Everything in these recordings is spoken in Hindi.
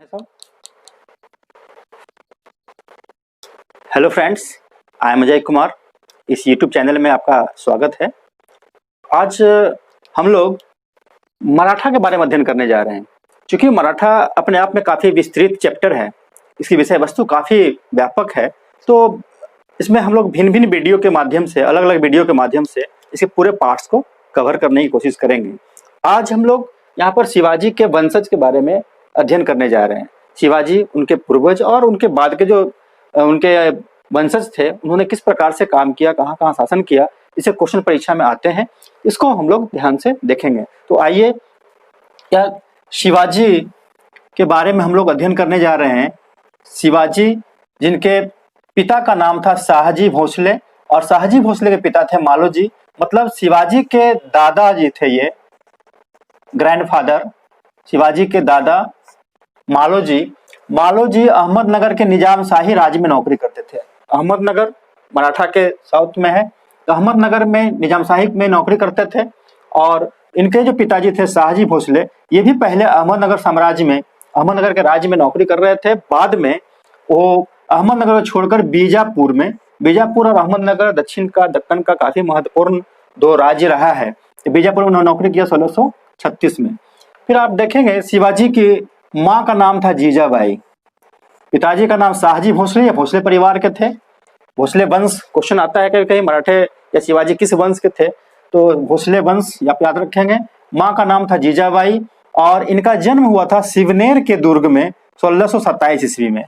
साहब। Hello friends, I am Ajay Kumar. इस यूट्यूब चैनल में आपका स्वागत है। आज हम लोग मराठा के बारे में अध्ययन करने जा रहे हैं। क्योंकि मराठा अपने आप में काफ़ी विस्तृत चैप्टर है, इसकी विषय वस्तु काफ़ी व्यापक है, तो इसमें हम लोग भिन्न भिन्न वीडियो के माध्यम से, अलग अलग वीडियो के माध्यम से इसके पूरे पार्ट्स को कवर करने की कोशिश करेंगे। आज हम लोग यहाँ पर शिवाजी के वंशज के बारे में अध्ययन करने जा रहे हैं। शिवाजी, उनके पूर्वज और उनके बाद के जो उनके वंशज थे, उन्होंने किस प्रकार से काम किया, कहाँ कहाँ शासन किया, इसे क्वेश्चन परीक्षा में आते हैं, इसको हम लोग ध्यान से देखेंगे। तो आइए, क्या शिवाजी के बारे में हम लोग अध्ययन करने जा रहे हैं। शिवाजी, जिनके पिता का नाम था शाहजी भोसले और शाहजी भोसले के पिता थे मालोजी, मतलब शिवाजी के दादाजी थे ये, ग्रैंडफादर। शिवाजी के दादा मालोजी अहमदनगर के निजाम शाही राज में नौकरी करते थे। अहमदनगर मराठा के साउथ में है, तो अहमदनगर में निजाम शाही में नौकरी करते थे। और इनके जो पिताजी थे शाहजी भोसले, ये भी पहले अहमदनगर साम्राज्य में, अहमदनगर के राज्य में नौकरी कर रहे थे। बाद में वो अहमदनगर को छोड़कर बीजापुर और अहमदनगर दक्कन का काफी महत्वपूर्ण दो राज्य रहा है। बीजापुर में उन्होंने नौकरी किया 1636 में। फिर आप देखेंगे शिवाजी की माँ का नाम था जीजाबाई, पिताजी का नाम शाहजी भोसले या भोसले परिवार के थे। भोसले वंश क्वेश्चन आता है कि कहीं मराठे या शिवाजी किस वंश के थे, तो भोसले वंश आप याद रखेंगे। माँ का नाम था जीजाबाई और इनका जन्म हुआ था शिवनेर के दुर्ग में 1627 ईस्वी में।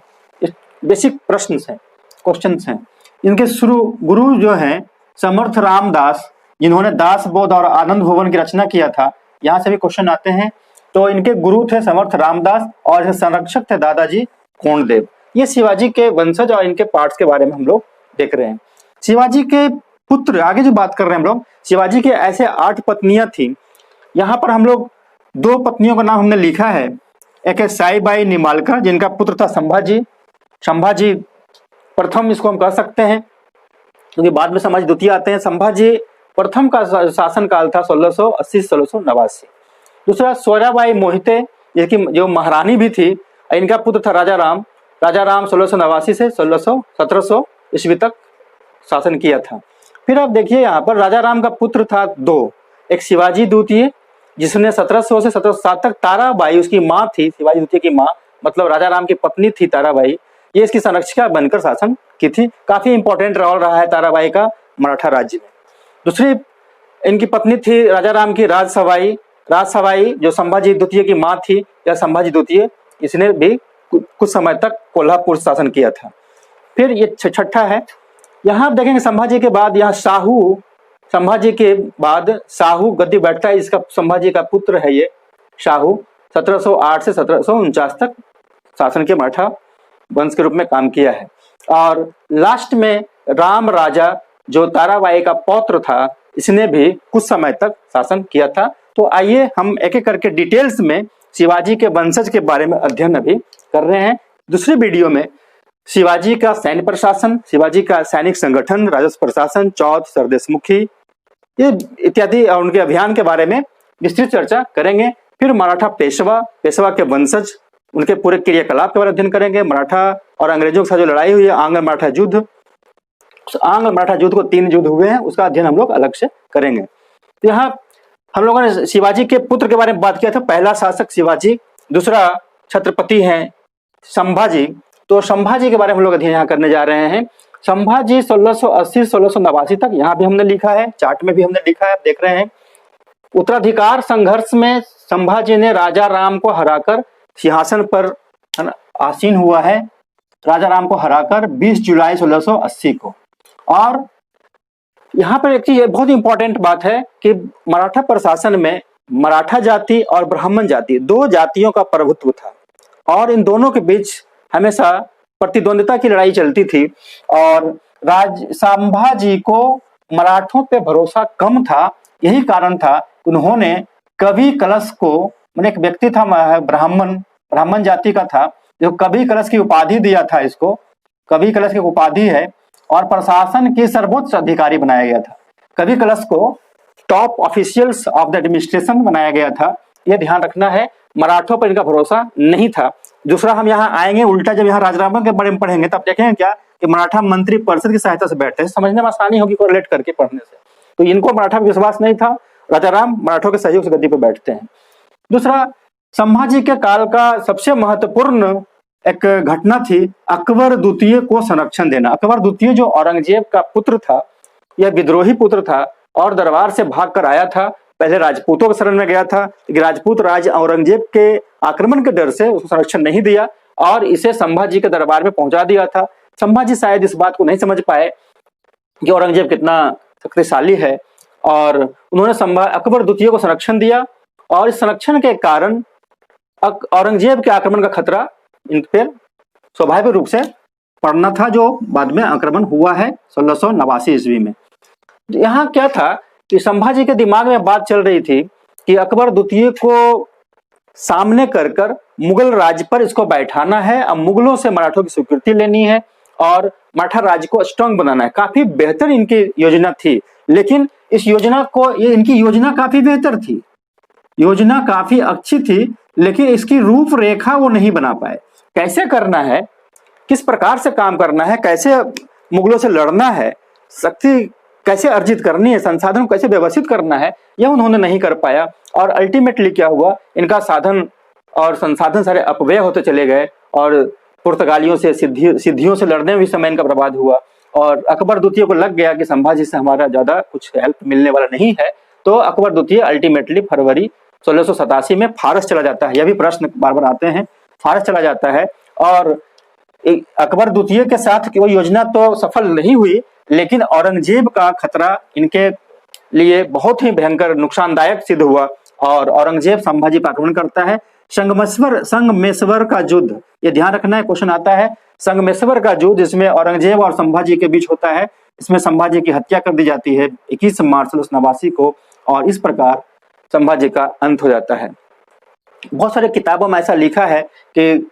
बेसिक प्रश्न है, क्वेश्चन हैं। इनके शुरू गुरु जो हैं समर्थ रामदास, जिन्होंने दास बोध और आनंद भुवन की रचना किया था, यहाँ से भी क्वेश्चन आते हैं। तो इनके गुरु थे समर्थ रामदास और संरक्षक थे दादाजी कोंडदेव। ये शिवाजी के वंशज और इनके पार्ट्स के बारे में हम लोग देख रहे हैं। शिवाजी के पुत्र, आगे जो बात कर रहे हैं हम लोग, शिवाजी के ऐसे 8 पत्नियां थी। यहाँ पर हम लोग 2 पत्नियों का नाम हमने लिखा है। एक है साईबाई निमालकर, जिनका पुत्र था संभाजी प्रथम, इसको हम कह सकते हैं, क्योंकि बाद में संभाजी द्वितीय आते हैं। संभाजी प्रथम का शासन काल था 1680 से 1689। दूसरा सोयराबाई मोहिते, जिनकी जो महारानी भी थी, इनका पुत्र था राजा राम 1689 से 1700 ईस्वी तक शासन किया था। फिर आप देखिए यहाँ पर राजा राम का पुत्र था 2, एक शिवाजी द्वितीय, जिसने 1700 से 1707 तक ताराबाई उसकी माँ थी, शिवाजी द्वितीय की माँ, मतलब राजा राम की पत्नी थी ताराबाई, ये इसकी संरक्षिका बनकर शासन की थी। काफी इंपॉर्टेंट रोल रहा है ताराबाई का मराठा राज्य में। दूसरी इनकी पत्नी थी राजा राम की राजसवाई, जो संभाजी द्वितीय की माँ थी, या संभाजी द्वितीय, इसने भी कुछ समय तक कोल्हापुर शासन किया था। फिर ये छठा है, यहाँ आप देखेंगे संभाजी के बाद यहाँ संभाजी के बाद शाहू गद्दी बैठता है। इसका संभाजी का पुत्र है ये शाहू, 1708 से 1749 तक शासन के मराठा वंश के रूप में काम किया है। और लास्ट में राम राजा, जो ताराबाई का पौत्र था, इसने भी कुछ समय तक शासन किया था। तो आइए हम एक एक करके डिटेल्स में शिवाजी के वंशज के बारे में अध्ययन अभी कर रहे हैं। दूसरे वीडियो में शिवाजी का सैन्य प्रशासन, शिवाजी का सैनिक संगठन, राजस्व प्रशासन, चौथ, सरदेशमुखी, ये इत्यादि और उनके अभियान के बारे में विस्तृत चर्चा करेंगे। फिर मराठा पेशवा के वंशज, उनके पूरे क्रियाकलाप के बारे में अध्ययन करेंगे। मराठा और अंग्रेजों के साथ जो लड़ाई हुई है, आंग्ल मराठा युद्ध, आंग्ल मराठा युद्ध को 3 युद्ध हुए हैं, उसका अध्ययन हम लोग अलग से करेंगे। तो यहाँ हम लोगों ने शिवाजी के पुत्र के बारे में बात किया था। पहला शासक शिवाजी, दूसरा छत्रपति हैं संभाजी। तो संभाजी के बारे में हम लोग अध्ययन यहाँ करने जा रहे हैं। संभाजी 1680 1689 तक, यहाँ भी हमने लिखा है, चार्ट में भी हमने लिखा है, आप देख रहे हैं। उत्तराधिकार संघर्ष में संभाजी ने राजा राम को हराकर सिंहासन पर आसीन हुआ है। राजा राम को हराकर 20 जुलाई 1680 को। और यहाँ पर एक चीज बहुत इंपॉर्टेंट बात है कि मराठा प्रशासन में मराठा जाति और ब्राह्मण जाति, 2 जातियों का प्रभुत्व था और इन दोनों के बीच हमेशा प्रतिद्वंदिता की लड़ाई चलती थी। और संभाजी को मराठों पे भरोसा कम था। यही कारण था उन्होंने कवि कलश को, मैंने एक व्यक्ति था ब्राह्मण जाति का था, जो कवि कलश की उपाधि दिया था। इसको कवि कलश की उपाधि है और प्रशासन के सर्वोच्च अधिकारी बनाया गया था। कवि कलश को top officials of the administration बनाया गया था। यह ध्यान रखना है। मराठों पर इनका भरोसा नहीं था। दूसरा, हम यहाँ आएंगे उल्टा, जब यहाँ राजाराम के बारे में पढ़ेंगे तब देखेंगे क्या कि मराठा मंत्री परिषद की सहायता से बैठते हैं, समझने में आसानी होगी कोरिलेट करके पढ़ने से। तो इनको मराठा पर विश्वास नहीं था, राजाराम मराठों के सहयोग से गद्दी पर बैठते हैं। दूसरा, संभाजी के काल का सबसे महत्वपूर्ण एक घटना थी अकबर द्वितीय को संरक्षण देना। अकबर द्वितीय जो औरंगजेब का पुत्र था, यह विद्रोही पुत्र था और दरबार से भाग कर आया था। पहले राजपूतों के शरण में गया था, लेकिन राजपूत राज औरंगजेब के आक्रमण के डर से उसको संरक्षण नहीं दिया और इसे संभाजी के दरबार में पहुंचा दिया था। संभाजी शायद इस बात को नहीं समझ पाए कि औरंगजेब कितना शक्तिशाली है और उन्होंने अकबर द्वितीय को संरक्षण दिया और इस संरक्षण के कारण औरंगजेब के आक्रमण का खतरा इन पर स्वाभाविक रूप से पड़ना था, जो बाद में आक्रमण हुआ है 1689 ईस्वी में। यहाँ क्या था कि संभाजी के दिमाग में बात चल रही थी कि अकबर द्वितीय को सामने कर मुगल राज्य पर इसको बैठाना है, अब मुगलों से मराठों की स्वीकृति लेनी है और मराठा राज्य को स्ट्रांग बनाना है। काफी बेहतर इनकी योजना थी, लेकिन इस योजना को इनकी योजना काफी बेहतर थी, योजना काफी अच्छी थी, लेकिन इसकी रूपरेखा वो नहीं बना पाए। कैसे करना है, किस प्रकार से काम करना है, कैसे मुगलों से लड़ना है, शक्ति कैसे अर्जित करनी है, संसाधन कैसे व्यवस्थित करना है, यह उन्होंने नहीं कर पाया और अल्टीमेटली क्या हुआ, इनका साधन और संसाधन सारे अपव्यय होते चले गए और पुर्तगालियों से सिद्धियों से लड़ने में भी समय इनका बर्बाद हुआ और अकबर द्वितीय को लग गया कि संभाजी से हमारा ज्यादा कुछ हेल्प मिलने वाला नहीं है। तो अकबर द्वितीय अल्टीमेटली फरवरी 1687 में फारस चला जाता है। यह भी प्रश्न बार बार आते हैं, फारस चला जाता है और अकबर द्वितीय के साथ वो योजना तो सफल नहीं हुई, लेकिन औरंगजेब का खतरा इनके लिए बहुत ही भयंकर नुकसानदायक सिद्ध हुआ और औरंगजेब संभाजी पर आक्रमण करता है। संगमेश्वर का युद्ध, ये ध्यान रखना है, क्वेश्चन आता है। संगमेश्वर का युद्ध जिसमें औरंगजेब और संभाजी के बीच होता है, इसमें संभाजी की हत्या कर दी जाती है 21 मार्च 1689 को और इस प्रकार संभाजी का अंत हो जाता है। बहुत सारे किताबों में ऐसा लिखा है कि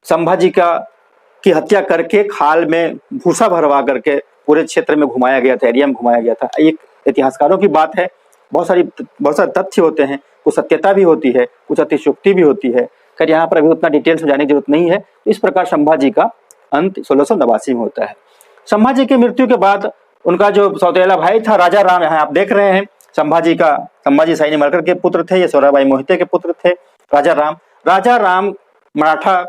संभाजी की हत्या करके खाल में भूसा भरवा करके पूरे क्षेत्र में घुमाया गया था, एरिया में घुमाया गया था। एक इतिहासकारों की बात है, बहुत सारे तथ्य होते हैं, कुछ सत्यता भी होती है, कुछ अतिशयोक्ति भी होती है। खैर यहाँ पर अभी उतना डिटेल्स में जाने की जरूरत नहीं है। इस प्रकार संभाजी का अंत 1689 में होता है। संभाजी की मृत्यु के बाद उनका जो सौतेला भाई था राजा राम, यहाँ आप देख रहे हैं संभाजी शाही मरकर के पुत्र थे, ये सोराबाई मोहिते के पुत्र थे राजा राम मराठा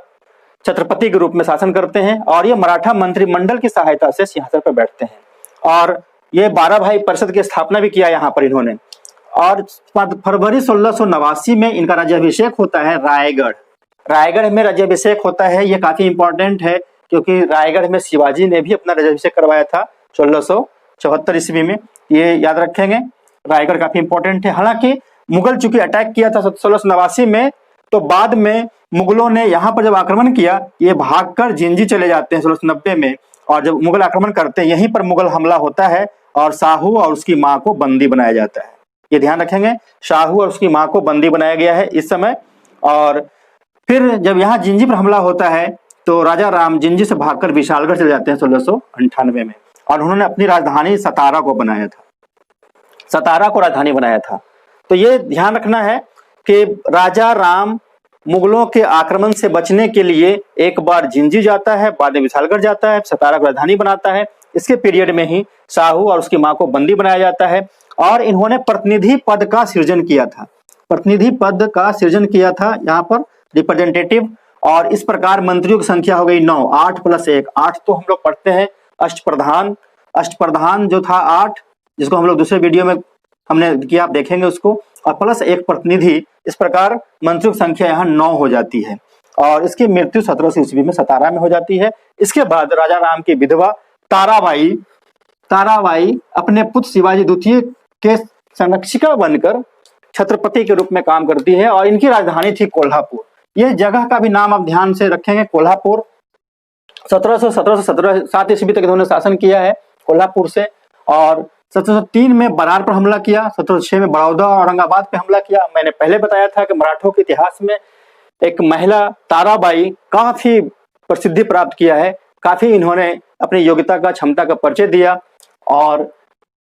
छत्रपति के रूप में शासन करते हैं और ये मराठा मंत्रिमंडल की सहायता से सिंहासन पर बैठते हैं और ये 12 भाई परिषद की स्थापना भी किया यहाँ पर इन्होंने। और फरवरी 1689 में इनका राज्याभिषेक होता है रायगढ़ में राज्याभिषेक होता है। ये काफी इंपॉर्टेंट है क्योंकि रायगढ़ में शिवाजी ने भी अपना राज्याभिषेक करवाया था 1674 ईस्वी में, ये याद रखेंगे। रायगढ़ काफी इंपॉर्टेंट है। हालांकि मुगल चूंकि अटैक किया था 1689 में, तो बाद में मुगलों ने यहाँ पर जब आक्रमण किया, ये भागकर जिंजी चले जाते हैं 1690 में और जब मुगल आक्रमण करते हैं यहीं पर मुगल हमला होता है और शाहू और उसकी मां को बंदी बनाया जाता है। ये ध्यान रखेंगे, शाहू और उसकी मां को बंदी बनाया गया है इस समय। और फिर जब यहाँ जिंजी पर हमला होता है तो राजा राम जिंजी से भागकर विशालगढ़ चले जाते हैं 1698 में और उन्होंने अपनी राजधानी सतारा को राजधानी बनाया था। तो ये ध्यान रखना है कि राजा राम मुगलों के आक्रमण से बचने के लिए एक बार जिंजी जाता है, बाद में विशालगढ़ जाता है, सतारा को राजधानी बनाता है। इसके पीरियड में ही शाहू और उसकी मां को बंदी बनाया जाता है और इन्होंने प्रतिनिधि पद का सृजन किया था यहाँ पर रिप्रेजेंटेटिव। और इस प्रकार मंत्रियों की संख्या हो गई 9, 8 + 1, 8 तो हम लोग पढ़ते हैं अष्टप्रधान जो था 8, जिसको हम लोग दूसरे वीडियो में हमने किया, आप देखेंगे उसको, और प्लस 1 प्रतिनिधि। इस प्रकार मंत्रियों की संख्या यहाँ 9 हो जाती है और इसकी मृत्यु 1700 ईस्वी में सतारा में हो जाती है। इसके बाद राजा राम की विधवा ताराबाई अपने पुत्र शिवाजी द्वितीय के संरक्षिका बनकर छत्रपति के रूप में काम करती है और इनकी राजधानी थी कोल्हापुर। यह जगह का भी नाम आप ध्यान से रखेंगे, कोल्हापुर। 1707 ईस्वी तक इन्होंने शासन किया है कोल्हापुर से और 1703 में बरार पर हमला किया, 1706 में बड़ौदा और औरंगाबाद पे हमला किया। मैंने पहले बताया था कि मराठों के इतिहास में एक महिला ताराबाई काफी प्रसिद्धि प्राप्त किया है, काफी इन्होंने अपनी योग्यता का, क्षमता का परिचय दिया। और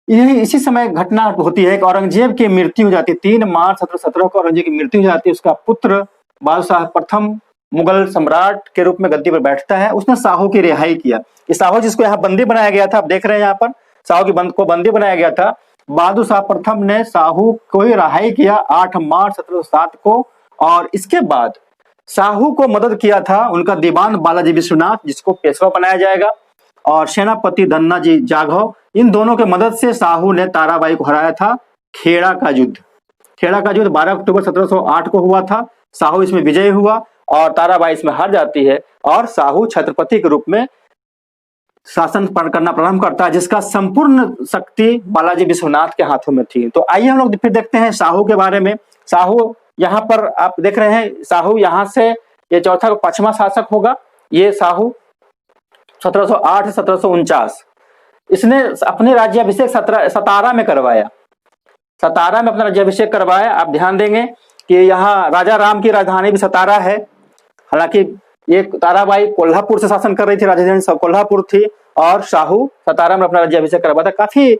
इसी समय घटना होती है कि औरंगजेब की मृत्यु हो जाती है 3 मार्च 1717 को औरंगजेब की मृत्यु हो जाती है। उसका पुत्र बहादुर शाह प्रथम मुगल सम्राट के रूप में गद्दी पर बैठता है। उसने शाहू की रिहाई किया। ये शाहू जिसको यहाँ बंदी बनाया गया था, आप देख रहे हैं यहाँ पर शाहू की को बंदी बनाया गया था। बहादुर शाह प्रथम ने शाहू को ही रिहाई किया 8 मार्च 1707 को। और इसके बाद शाहू को मदद किया था उनका दीवान बालाजी विश्वनाथ, जिसको पेशवा बनाया जाएगा, और सेनापति धन्नाजी जाघव। इन दोनों के मदद से शाहू ने ताराबाई को हराया था। खेड़ा का युद्ध 12 अक्टूबर 1708 को हुआ था। शाहू इसमें विजयी हुआ और ताराबाई इसमें हार जाती है और शाहू छत्रपति के रूप में शासन करना प्रारंभ करता है, जिसका संपूर्ण शक्ति बालाजी विश्वनाथ के हाथों में थी। तो आइए हम लोग फिर देखते हैं शाहू के बारे में। शाहू यहाँ पर आप देख रहे हैं, शाहू यहाँ से ये चौथा 5वां शासक होगा। ये शाहू 1708 से 1749 इसने अपने राज्याभिषेक सतारा में करवाया। सतारा में अपना राज्याभिषेक करवाया। आप ध्यान देंगे कि यहाँ राजा राम की राजधानी भी सतारा है। हालांकि ये ताराबाई कोल्हापुर से शासन कर रही थी, राजधानी सब कोल्हापुर थी, और शाहू सतारा में अपना राज्याभिषेक करवाया था। काफी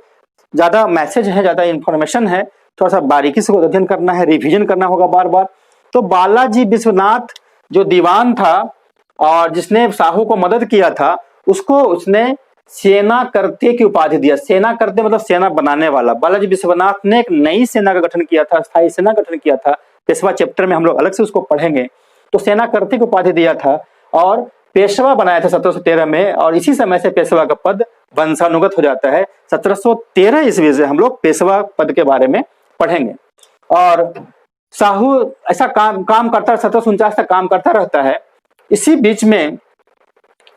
ज्यादा मैसेज है, ज्यादा इंफॉर्मेशन है, थोड़ा सा बारीकी से अध्ययन करना है, रिवीजन करना होगा बार बार। तो बालाजी विश्वनाथ जो दीवान था और जिसने शाहू को मदद किया था, उसको उसने सेना करते की उपाधि दिया। सेना करते मतलब सेना बनाने वाला। बालाजी विश्वनाथ ने एक नई सेना का गठन किया था, स्थायी सेना का गठन किया था। पेशवा चैप्टर में हम लोग अलग से उसको पढ़ेंगे। तो सेना करते की उपाधि दिया था और पेशवा बनाया था 1713 में, और इसी समय से पेशवा का पद वंशानुगत हो जाता है। 1713 ईस्वी से हम लोग पेशवा पद के बारे में पढ़ेंगे। और शाहू ऐसा काम करता है, 1749 तक काम करता रहता है। इसी बीच में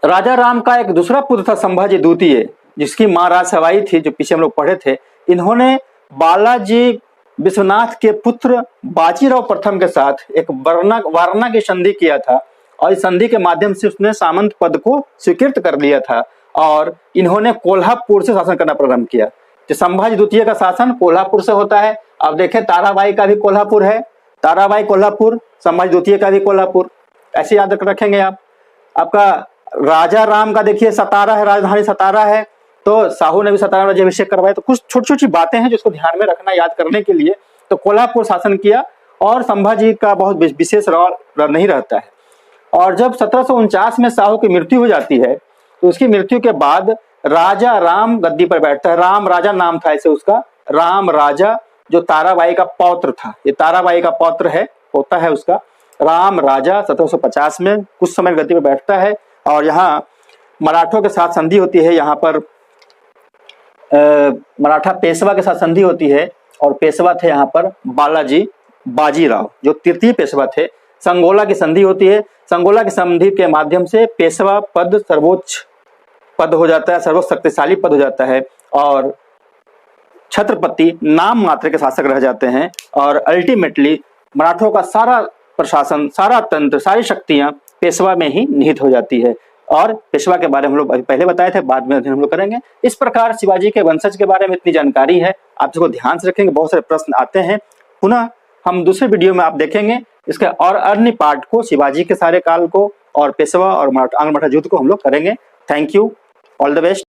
राजा राम का एक दूसरा पुत्र था संभाजी द्वितीय, जिसकी मां राजसवाई थी, जो पीछे हम लोग पढ़े थे। इन्होंने बालाजी विश्वनाथ के पुत्र बाजीराव प्रथम के साथ एक वारणा की संधि किया था, और इस संधि के माध्यम से उसने सामंत पद को स्वीकृत कर लिया था, और इन्होंने कोल्हापुर से शासन करना प्रारंभ किया। जो संभाजी द्वितीय का शासन कोल्हापुर से होता है। अब देखें, ताराबाई का भी कोल्हापुर है, ताराबाई कोल्हापुर, संभाजी द्वितीय का भी कोल्हापुर, ऐसे याद रखेंगे आप। आपका राजा राम का देखिए सतारा है, राजधानी सतारा है, तो शाहू ने भी सतारा में राज्याभिषेक करवाया। तो कुछ छोटी छोटी बातें हैं जिसको ध्यान में रखना, याद करने के लिए। तो कोल्हापुर शासन किया, और संभाजी का बहुत विशेष रोल नहीं रहता है। और जब 1749 में शाहू की मृत्यु हो जाती है, तो उसकी मृत्यु के बाद राजा राम गद्दी पर बैठता है। राम राजा नाम था ऐसे उसका, राम राजा, जो ताराबाई का पौत्र था। ये ताराबाई का पौत्र है, होता है उसका। राम राजा 1750 में कुछ समय गद्दी पर बैठता है, और यहाँ मराठों के साथ संधि होती है। यहाँ पर मराठा पेशवा के साथ संधि होती है, और पेशवा थे यहाँ पर बाजीराव, जो तृतीय पेशवा थे। संगोला की संधि होती है। संगोला की संधि के माध्यम से पेशवा पद सर्वोच्च पद हो जाता है, सर्वोच्च शक्तिशाली पद हो जाता है, और छत्रपति नाम मात्र के शासक रह जाते हैं। और अल्टीमेटली मराठों का सारा प्रशासन, सारा तंत्र, सारी शक्तियां पेशवा में ही निहित हो जाती है। और पेशवा के बारे में हम लोग अभी पहले बताए थे, बाद में हम लोग करेंगे। इस प्रकार शिवाजी के वंशज के बारे में इतनी जानकारी है, आप इसको ध्यान से रखेंगे। बहुत सारे प्रश्न आते हैं। पुनः हम दूसरे वीडियो में आप देखेंगे इसके और अन्य पार्ट को, शिवाजी के सारे काल को, और पेशवा और आंग्ल मराठा युद्ध को हम लोग करेंगे। Thank you, all the best.